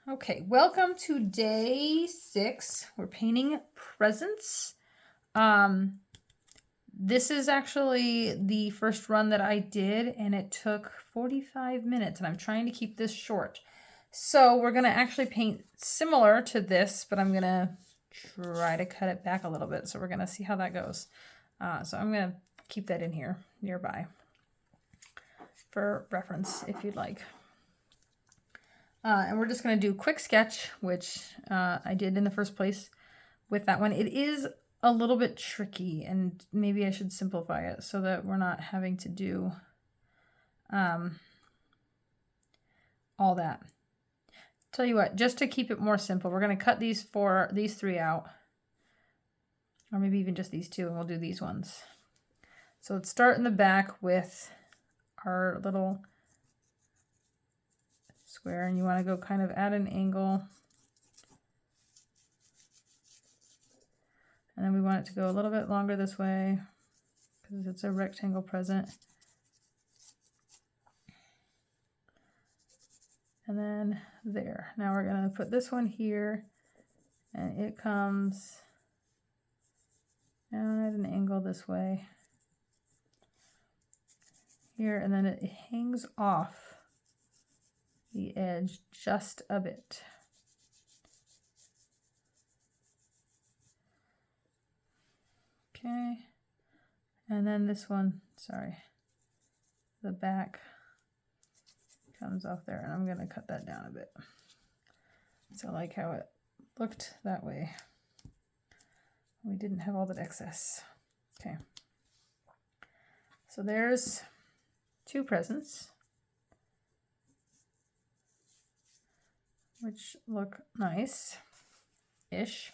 Okay, welcome to day 6. We're painting presents. This is actually the first run that I did, and it took 45 minutes, and I'm trying to keep this short. So we're going to actually paint similar to this, but I'm going to try to cut it back a little bit. So we're going to see how that goes. So I'm going to keep that in here nearby for reference if you'd like. And we're just going to do quick sketch, which I did in the first place with that one. It is a little bit tricky, and maybe I should simplify it so that we're not having to do all that. Tell you what, just to keep it more simple, we're going to cut these 3 out, or maybe even just these 2, and we'll do these ones. So let's start in the back with our little square, and you want to go kind of at an angle, and then we want it to go a little bit longer this way because it's a rectangle present, and then there. Now we're going to put this one here, and it comes down at an angle this way here, and then it hangs off the edge just a bit. Okay, and then this one, sorry, the back comes off there, and I'm going to cut that down a bit. So I like how it looked that way. We didn't have all that excess. Okay, so there's 2 presents, which look nice-ish.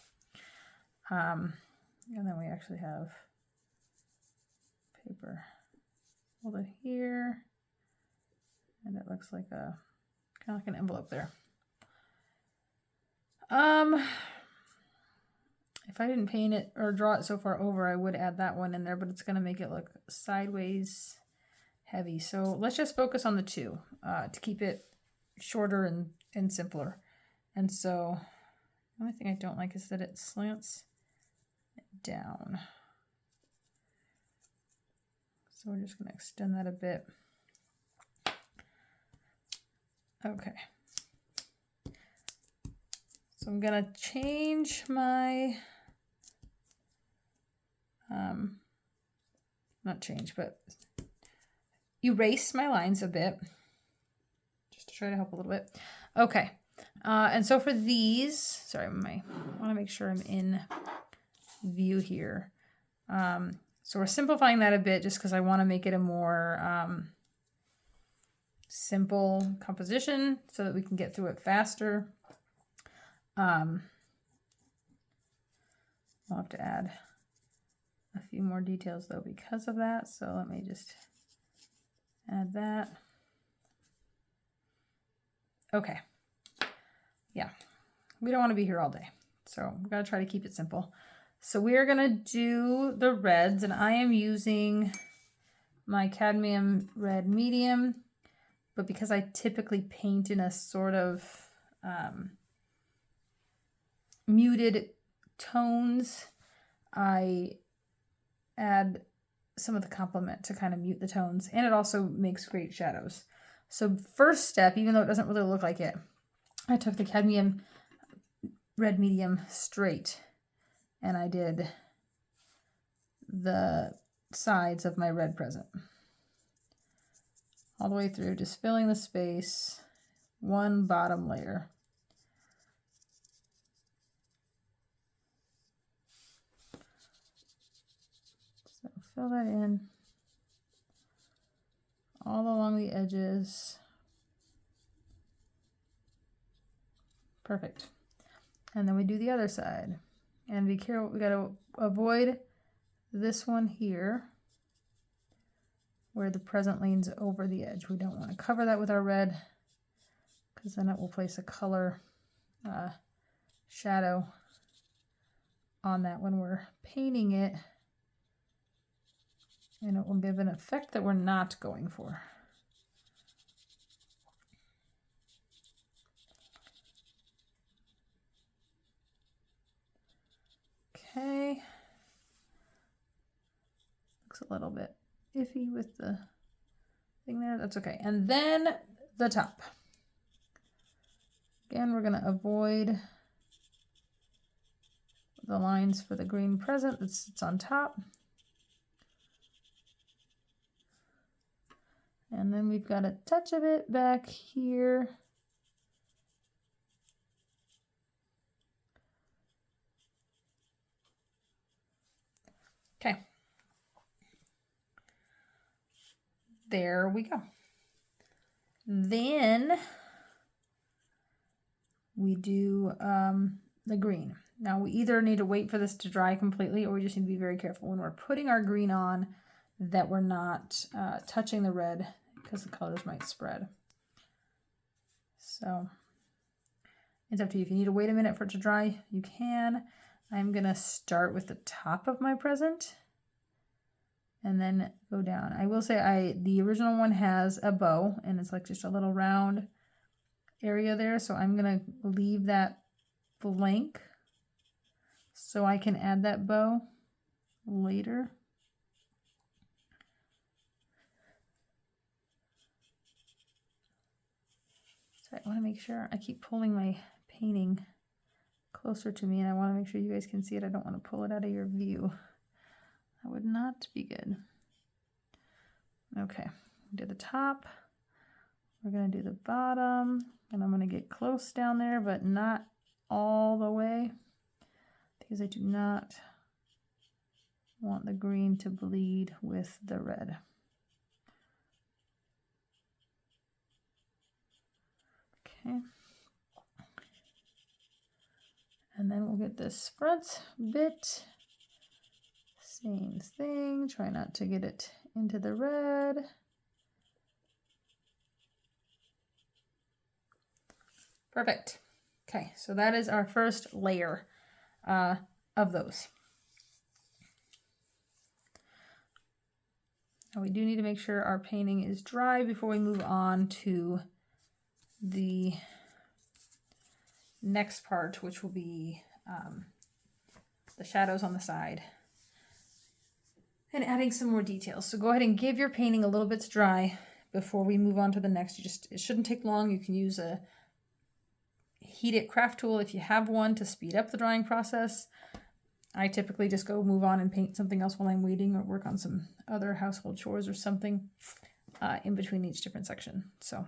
And then we actually have paper folded here, and it looks like kind of like an envelope there. If I didn't paint it or draw it so far over, I would add that one in there, but it's going to make it look sideways heavy. So let's just focus on the 2 to keep it shorter and simpler. And so the only thing I don't like is that it slants down. So we're just going to extend that a bit. Okay. So I'm going to change my, not change, but erase my lines a bit, just to try to help a little bit. Okay. And so for these, sorry, I want to make sure I'm in view here. So we're simplifying that a bit just because I want to make it a more simple composition so that we can get through it faster. I'll have to add a few more details though because of that. So let me just add that. Okay. Yeah, we don't want to be here all day, so we've got to try to keep it simple. So we are going to do the reds, and I am using my cadmium red medium, but because I typically paint in a sort of muted tones, I add some of the complement to kind of mute the tones, and it also makes great shadows. So first step, even though it doesn't really look like it, I took the cadmium red medium straight, and I did the sides of my red present all the way through, just filling the space, one bottom layer. So fill that in all along the edges. Perfect. And then we do the other side. And be careful, we got to avoid this one here where the present leans over the edge. We don't want to cover that with our red because then it will place a color shadow on that when we're painting it, and it will give an effect that we're not going for. Okay. Looks a little bit iffy with the thing there. That's okay. And then the top. Again, we're going to avoid the lines for the green present that sits on top. And then we've got a touch of it back here. Okay. There we go. Then we do the green. Now we either need to wait for this to dry completely, or we just need to be very careful when we're putting our green on that we're not touching the red, because the colors might spread. So it's up to you. If you need to wait a minute for it to dry, you can. I'm gonna start with the top of my present and then go down. I will say the original one has a bow, and it's like just a little round area there, so I'm gonna leave that blank so I can add that bow later. So I want to make sure I keep pulling my painting closer to me, and I want to make sure you guys can see it. I don't want to pull it out of your view. That would not be good. Okay, do the top. We're going to do the bottom, and I'm going to get close down there, but not all the way, because I do not want the green to bleed with the red. Okay. And then we'll get this front bit. Same thing, try not to get it into the red. Perfect. Okay, so that is our first layer of those. Now we do need to make sure our painting is dry before we move on to the next part, which will be the shadows on the side and adding some more details. So go ahead and give your painting a little bit to dry before we move on to the next. It shouldn't take long. You can use a heated craft tool if you have one to speed up the drying process. I typically just go move on and paint something else while I'm waiting, or work on some other household chores or something in between each different section. So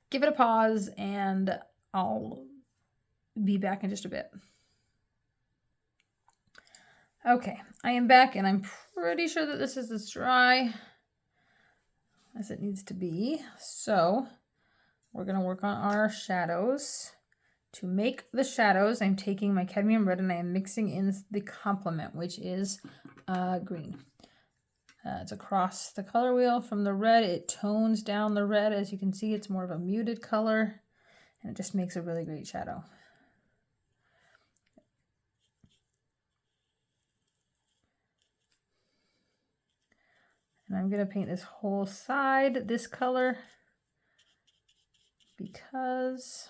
give it a pause and I'll be back in just a bit. Okay, I am back, and I'm pretty sure that this is as dry as it needs to be. So we're going to work on our shadows. To make the shadows, I'm taking my cadmium red and I am mixing in the complement, which is green. It's across the color wheel from the red. It tones down the red. As you can see, it's more of a muted color, and it just makes a really great shadow. And I'm going to paint this whole side this color because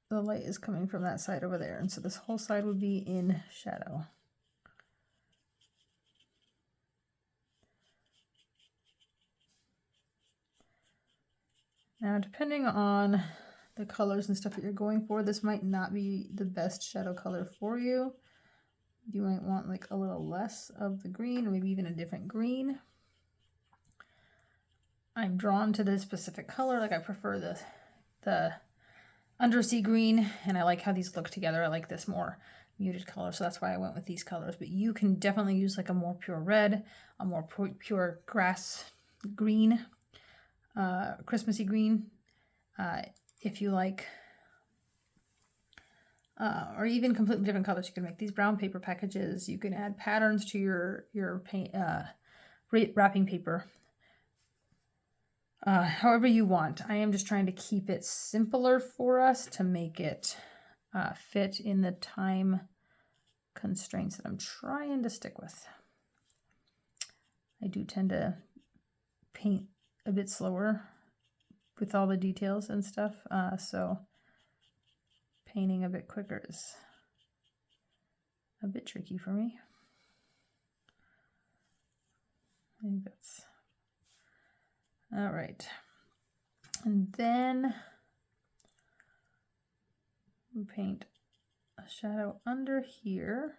the light is coming from that side over there. And so this whole side would be in shadow. Now, depending on the colors and stuff that you're going for, this might not be the best shadow color for you. You might want like a little less of the green, or maybe even a different green. I'm drawn to this specific color. Like I prefer the Undersea green, and I like how these look together. I like this more muted color, so that's why I went with these colors. But you can definitely use like a more pure red, a more pure grass green, Christmassy green, if you like. Or even completely different colors. You can make these brown paper packages. You can add patterns to your paint wrapping paper. However you want. I am just trying to keep it simpler for us to make it fit in the time constraints that I'm trying to stick with. I do tend to paint a bit slower with all the details and stuff, so painting a bit quicker is a bit tricky for me. I think that's all right. And then we paint a shadow under here.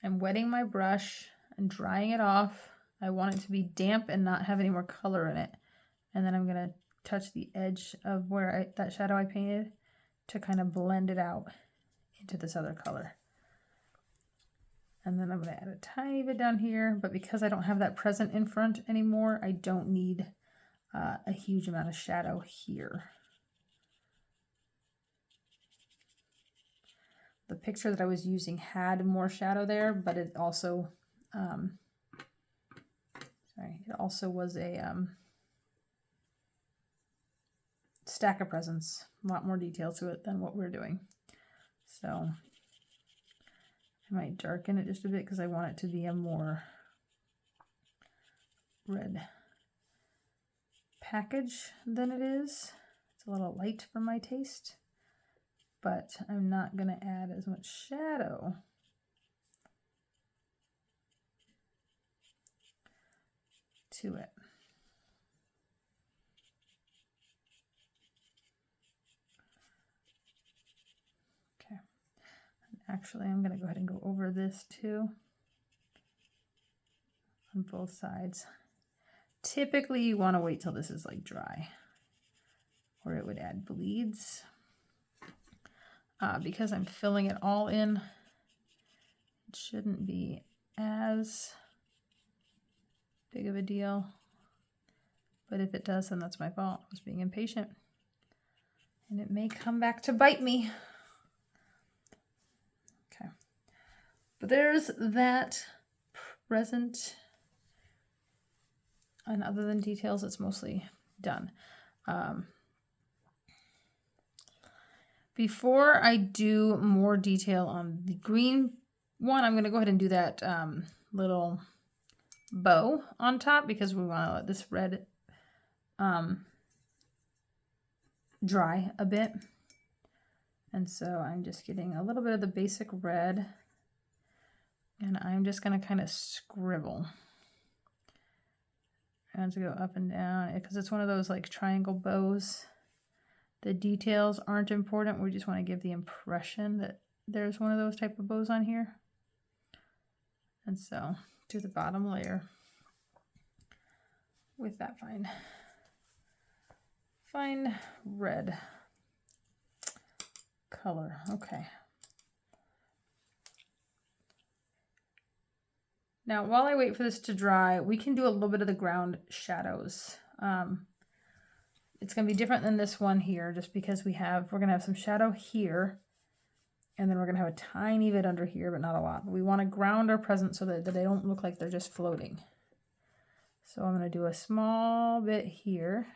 I'm wetting my brush and drying it off. I want it to be damp and not have any more color in it. And then I'm gonna touch the edge of where that shadow I painted to kind of blend it out into this other color. And then I'm gonna add a tiny bit down here, but because I don't have that present in front anymore, I don't need a huge amount of shadow here. The picture that I was using had more shadow there, but it also, it also was a stack of presents, a lot more detail to it than what we're doing. So I might darken it just a bit because I want it to be a more red package than it is. It's a little light for my taste, but I'm not going to add as much shadow. To it. Okay. Actually, I'm going to go ahead and go over this too on both sides. Typically, you want to wait till this is like dry, or it would add bleeds. Because I'm filling it all in, it shouldn't be as big of a deal. But if it does, then that's my fault. I was being impatient. And it may come back to bite me. Okay. But there's that present. And other than details, it's mostly done. Before I do more detail on the green one, I'm going to go ahead and do that little bow on top because we want to let this red dry a bit. And so I'm just getting a little bit of the basic red, and I'm just going to kind of scribble. And to go up and down because it's one of those like triangle bows. The details aren't important. We just want to give the impression that there's one of those type of bows on here. And so to the bottom layer with that fine red color. Okay. Now, while I wait for this to dry, we can do a little bit of the ground shadows. It's going to be different than this one here, just because we're going to have some shadow here, and then we're going to have a tiny bit under here, but not a lot. But we want to ground our presents so that they don't look like they're just floating. So I'm going to do a small bit here.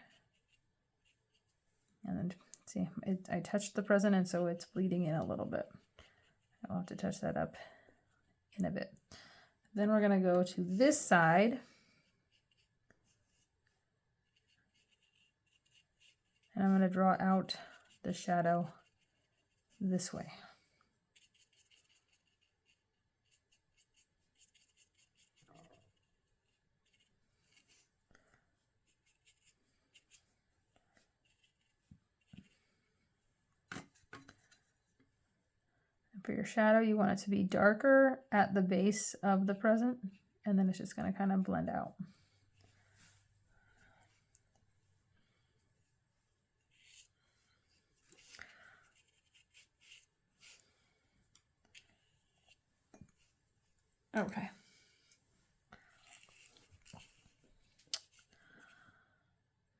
And then, see, I touched the present, and so it's bleeding in a little bit. I'll have to touch that up in a bit. Then we're going to go to this side. And I'm going to draw out the shadow this way. And for your shadow, you want it to be darker at the base of the present, and then it's just going to kind of blend out. Okay.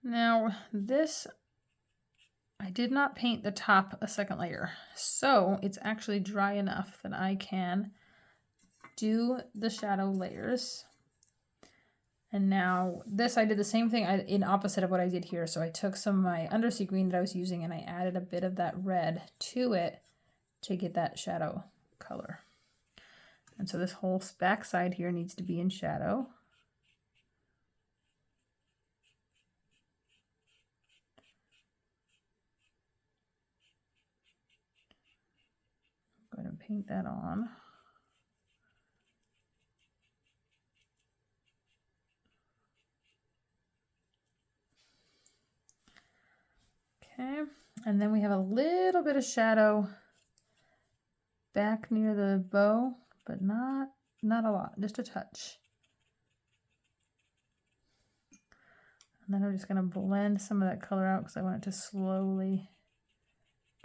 Now this, I did not paint the top a second layer, so it's actually dry enough that I can do the shadow layers. And now this, I did the same thing in opposite of what I did here. So I took some of my Undersea green that I was using and I added a bit of that red to it to get that shadow color. And so this whole back side here needs to be in shadow. paint that on. Okay, and then we have a little bit of shadow back near the bow, but not a lot, just a touch. And then I'm just going to blend some of that color out because I want it to slowly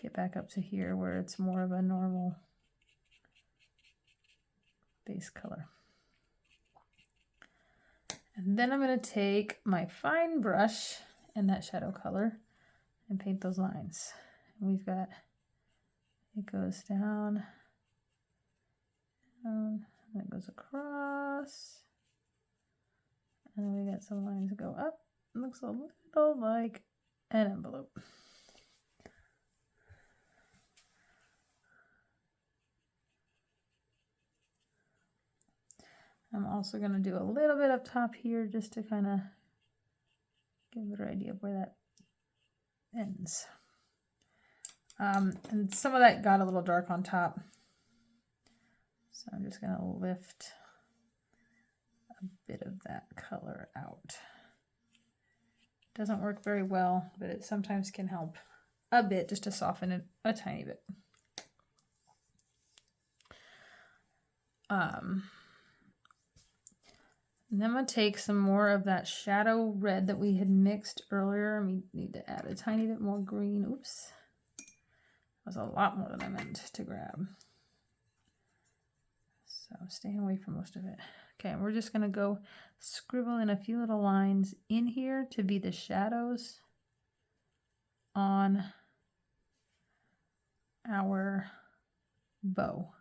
get back up to here where it's more of a normal base color. And then I'm going to take my fine brush and that shadow color and paint those lines. And we've got, it goes down, and it goes across, and then we got some lines that go up. It looks a little like an envelope. I'm also going to do a little bit up top here just to kind of get a better idea of where that ends. And some of that got a little dark on top. So I'm just going to lift a bit of that color out. Doesn't work very well, but it sometimes can help a bit just to soften it a tiny bit. And then I'm going to take some more of that shadow red that we had mixed earlier. We need to add a tiny bit more green. Oops. That was a lot more than I meant to grab. So I'm staying away from most of it. Okay, we're just going to go scribble in a few little lines in here to be the shadows on our bow.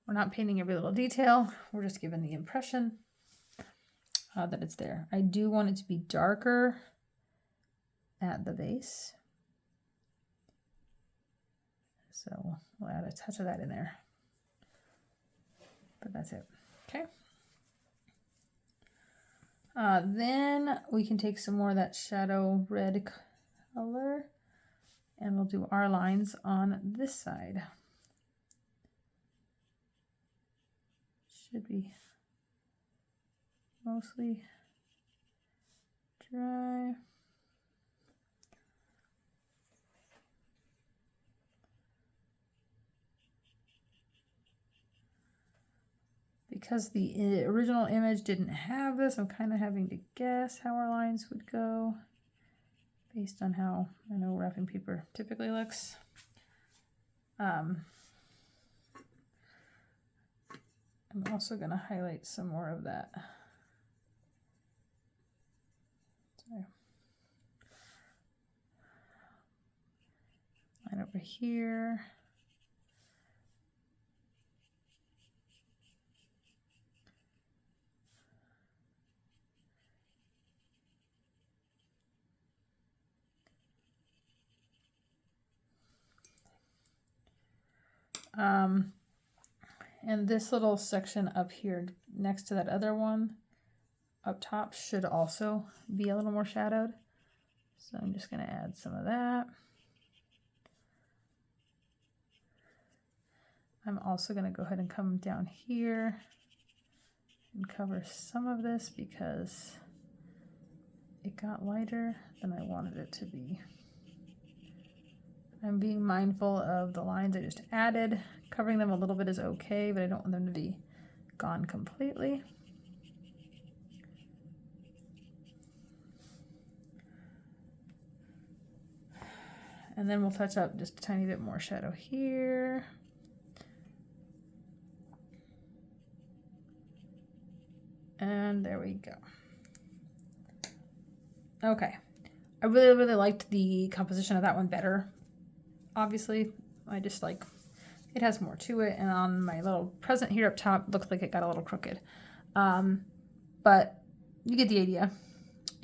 We're not painting every little detail. We're just giving the impression that it's there. I do want it to be darker at the base. So we'll add a touch of that in there. But that's it. Okay. Then we can take some more of that shadow red color and we'll do our lines on this side. Should be mostly dry. Because the original image didn't have this, I'm kind of having to guess how our lines would go based on how I know wrapping paper typically looks. I'm also going to highlight some more of that. Sorry. Line over here. And this little section up here next to that other one up top should also be a little more shadowed. So I'm just going to add some of that. I'm also going to go ahead and come down here and cover some of this because it got lighter than I wanted it to be. I'm being mindful of the lines I just added. Covering them a little bit is okay, but I don't want them to be gone completely. And then we'll touch up just a tiny bit more shadow here. And there we go. Okay. I really, really liked the composition of that one better. Obviously, I just like, it has more to it. And on my little present here up top, it looks like it got a little crooked. But you get the idea.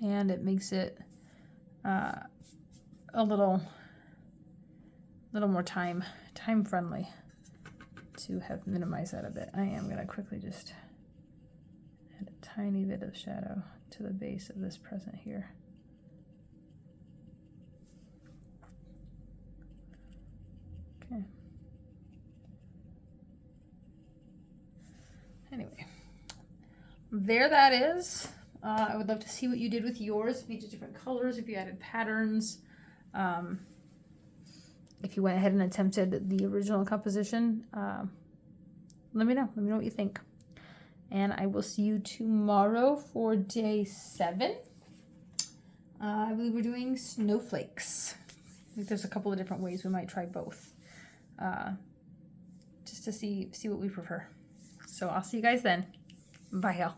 And it makes it a little more time friendly to have minimized that a bit. I am going to quickly just add a tiny bit of shadow to the base of this present here. Okay. Anyway, there that is. I would love to see what you did with yours, if you did different colors, if you added patterns, if you went ahead and attempted the original composition. Let me know. Let me know what you think. And I will see you tomorrow for day 7. I believe we're doing snowflakes. I think there's a couple of different ways we might try both, just to see what we prefer. So I'll see you guys then. Bye, y'all.